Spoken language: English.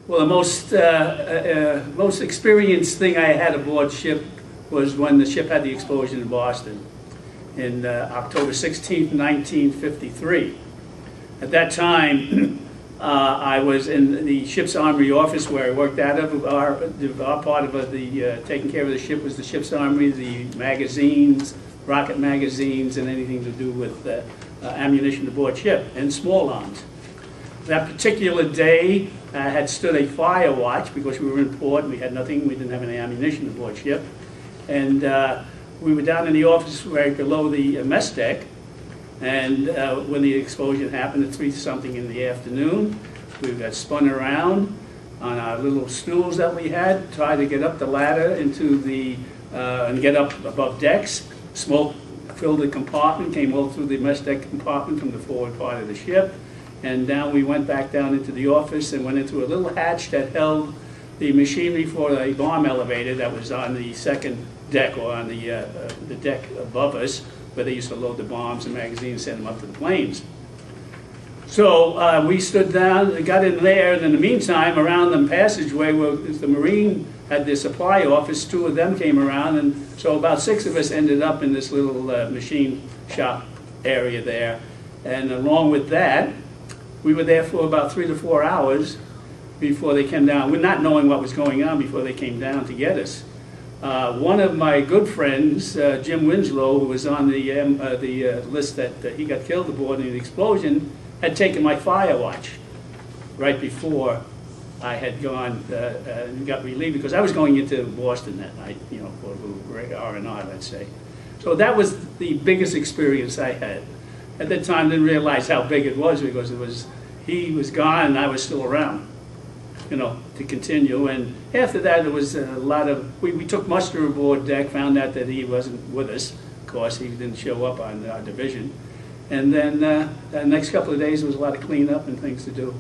Well, the most experienced thing I had aboard ship was when the ship had the explosion in Boston in October 16th, 1953. At that time, I was in the ship's armory office where I worked out of. Our part of the taking care of the ship was the ship's armory, the magazines, rocket magazines, and anything to do with ammunition aboard ship, and small arms. That particular day, I had stood a fire watch because we were in port and we had nothing, we didn't have any ammunition aboard ship. And we were down in the office right below the mess deck, and when the explosion happened at 3-something in the afternoon, we got spun around on our little stools that we had, tried to get up the ladder into the, and get up above decks. Smoke filled the compartment, came all through the mess deck compartment from the forward part of the ship. And down we went back down into the office and went into a little hatch that held the machinery for a bomb elevator that was on the second deck, or on the deck above us, where they used to load the bombs and magazines and send them up to the planes. So we stood down and got in there, and in the meantime, around the passageway where the Marine had their supply office, 2 of them came around, and so about 6 of us ended up in this little machine shop area there. And along with that, we were there for about 3 to 4 hours before they came down. We're not knowing what was going on before they came down to get us. One of my good friends, Jim Winslow, who was on the list that he got killed aboard in the explosion, had taken my fire watch right before I had gone and got relieved, because I was going into Boston that night, you know, for a little R&R, let's say. So that was the biggest experience I had. At that time, didn't realize how big it was, because he was gone and I was still around, you know, to continue. And after that, there was a lot of, we took muster aboard deck, found out that he wasn't with us. Of course, he didn't show up on our division. And then the next couple of days, there was a lot of cleanup and things to do.